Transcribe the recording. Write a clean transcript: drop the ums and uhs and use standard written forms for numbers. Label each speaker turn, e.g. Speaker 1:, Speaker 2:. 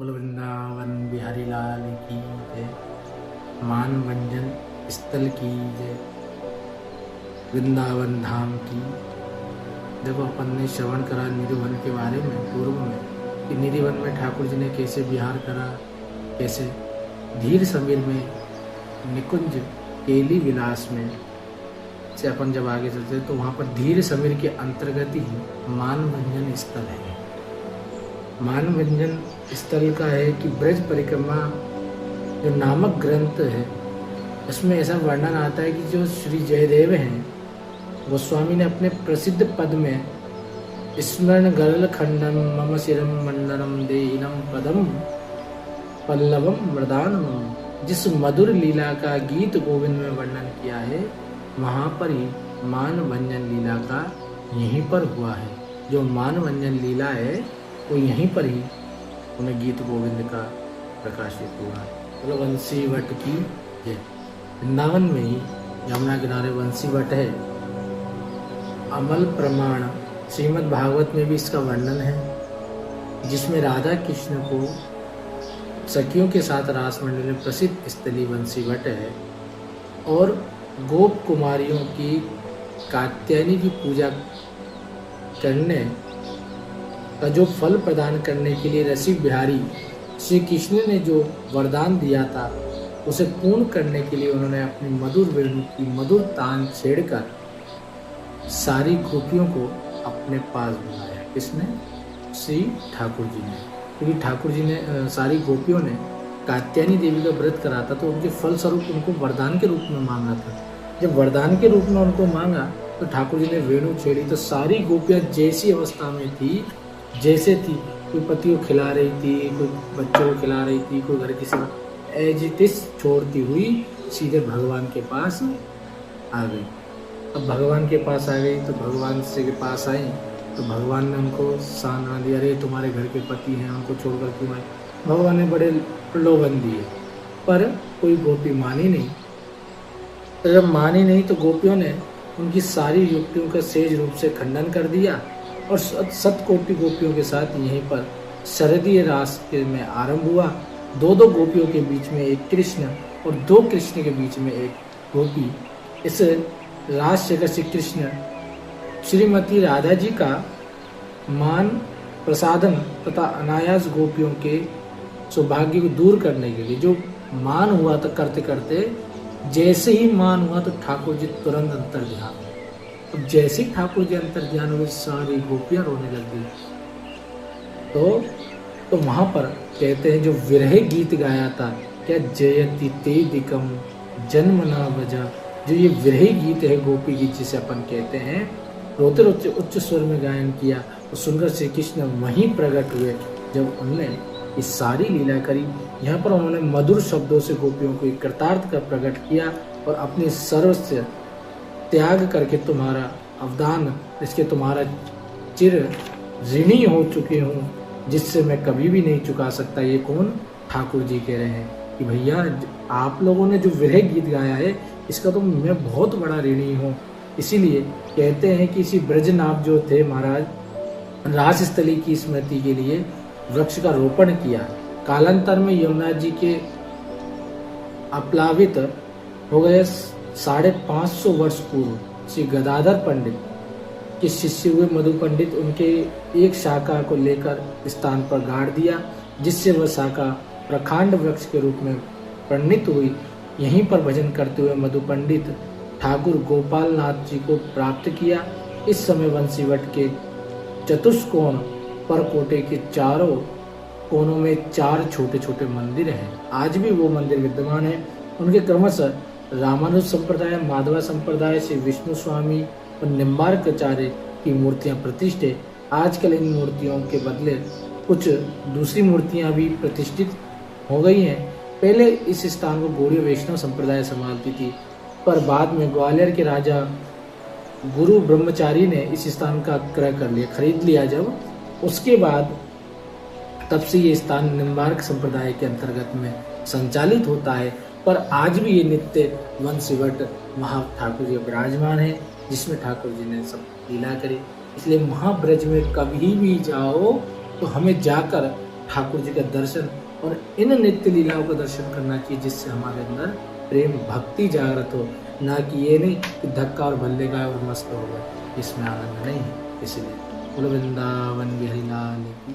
Speaker 1: बोल वृंदावन बिहारी लाल की जय। मान भंजन स्थल की जय। वृंदावन धाम की। देखो अपन ने श्रवण करा निधिवन के बारे में पूर्व में कि निधिवन में ठाकुर जी ने कैसे विहार करा, कैसे धीर समीर में निकुंज केली विलास में से अपन जब आगे चलते तो वहाँ पर धीर समीर के अंतर्गत ही मानभंजन स्थल है। मानभंजन स्थल का है कि ब्रज परिक्रमा जो नामक ग्रंथ है उसमें ऐसा वर्णन आता है कि जो श्री जयदेव हैं गोस्वामी ने अपने प्रसिद्ध पद में स्मरण गरल खंडम मम शिरम मंडलम देहिनम पदम पल्लवम मृदानम, जिस मधुर लीला का गीत गोविंद में वर्णन किया है वहाँ पर ही मानभंजन लीला का यहीं पर हुआ है। जो मानभंजन लीला है वो यहीं पर ही उन्हें गीत गोविंद का प्रकाशित हुआ है। चलो वंशी वट की जय। वृंदावन में ही यमुना किनारे वंशी वट है। अमल प्रमाण श्रीमद् भागवत में भी इसका वर्णन है, जिसमें राधा कृष्ण को सखियों के साथ रास मंडल में प्रसिद्ध स्थली वंशी वट है और गोप कुमारियों की कात्यायनी की पूजा करने का जो फल प्रदान करने के लिए रसिक बिहारी श्री कृष्ण ने जो वरदान दिया था उसे पूर्ण करने के लिए उन्होंने अपनी मधुर वेणु की मधुर तान छेड़कर सारी गोपियों को अपने पास बुलाया। किसने? श्री ठाकुर जी ने। क्योंकि ठाकुर जी ने सारी गोपियों ने कात्यायनी देवी का व्रत करा था तो उनके फल स्वरूप उनको वरदान के रूप में मांगा था। जब वरदान के रूप में उनको मांगा तो ठाकुर जी ने वेणु छेड़ी तो सारी गोपियां जैसी अवस्था में थी जैसे थी, कोई पति को खिला रही थी, कोई बच्चों को खिला रही थी, कोई घर की सेवा एज इट इज छोड़ती हुई सीधे भगवान के पास आ गई। अब भगवान के पास आ गई तो भगवान से के पास आई तो भगवान ने उनको साना दिया, अरे तुम्हारे घर के पति हैं उनको छोड़कर क्यों आए। भगवान ने बड़े प्रलोभन दिए पर कोई गोपी मानी नहीं। तो जब मानी नहीं तो गोपियों ने उनकी सारी युक्तियों का सेज रूप से खंडन कर दिया और 7 गोपियों के साथ यहीं पर शरदीय रास के में आरंभ हुआ। 2 गोपियों के बीच में एक कृष्ण और 2 कृष्ण के बीच में एक गोपी। इस रास जगह श्री कृष्ण श्रीमती राधा जी का मान प्रसादन तथा अनायास गोपियों के सौभाग्य को दूर करने के लिए जो मान हुआ तो करते करते जैसे ही मान हुआ तो ठाकुर जी तुरंत अंतर ध्यान। अब जैसे ही ठाकुर जी अंतर ध्यान हुए सारी गोपियां रोने लग गई। तो वहां पर कहते हैं जो विरह गीत गाया था क्या जयति ते दिकम जन्म ना बजा, जो ये विरह गीत है गोपी गीत जिसे अपन कहते हैं, रोते रोते उच्च स्वर में गायन किया तो सुनकर श्री कृष्ण वहीं प्रकट हुए जब उन्होंने ये सारी लीला करी। यहाँ पर उन्होंने मधुर शब्दों से गोपियों को कृतार्थ का प्रकट किया और अपने सर्वस्व त्याग करके तुम्हारा अवदान इसके तुम्हारा चिर ऋणी हो चुके हूँ जिससे मैं कभी भी नहीं चुका सकता। ये कौन? ठाकुर जी कह रहे हैं कि भैया आप लोगों ने जो विरह गीत गाया है इसका तो मैं बहुत बड़ा ऋणी हूँ। इसीलिए कहते हैं कि इसी ब्रजनाभ जो थे महाराज राजस्थली की स्मृति के लिए वृक्ष का रोपण किया। कालांतर में यमुना जी के अप्लावित हो गए 550 वर्ष पूर्व श्री गदाधर पंडित के शिष्य हुए मधु पंडित उनके एक शाखा को लेकर स्थान पर गाड़ दिया जिससे वह शाखा प्रखांड वृक्ष के रूप में परिणित हुई। यहीं पर भजन करते हुए मधु पंडित ठाकुर गोपाल नाथ जी को प्राप्त किया। इस समय वंशीवट के चतुष्कोण पर कोटे के चारों कोनों में 4 छोटे छोटे मंदिर हैं। आज भी वो मंदिर विद्यमान है। उनके क्रमशः रामानुज संप्रदाय, माधवा संप्रदाय, श्री विष्णु स्वामी और निम्बार्काचार्य की मूर्तियां प्रतिष्ठित है। आजकल इन मूर्तियों के बदले कुछ दूसरी मूर्तियां भी प्रतिष्ठित हो गई हैं। पहले इस स्थान को गौड़ीय वैष्णव संप्रदाय संभालती थी पर बाद में ग्वालियर के राजा गुरु ब्रह्मचारी ने इस स्थान का क्रय कर लिया, खरीद लिया। जब उसके बाद तब से ये स्थान निम्बार्क संप्रदाय के अंतर्गत में संचालित होता है पर आज भी ये नित्य वंशीवट महा ठाकुर जी विराजमान है जिसमें ठाकुर जी ने सब लीला करी। इसलिए महाब्रज में कभी भी जाओ तो हमें जाकर ठाकुर जी का दर्शन और इन नित्य लीलाओं का दर्शन करना चाहिए, जिससे हमारे अंदर प्रेम भक्ति जागृत हो, ना कि ये नहीं कि धक्का और भल्ले का और मस्त हो गए, इसमें आनंद नहीं है। इसलिए बोलो वृंदावन बिहारी लाल की।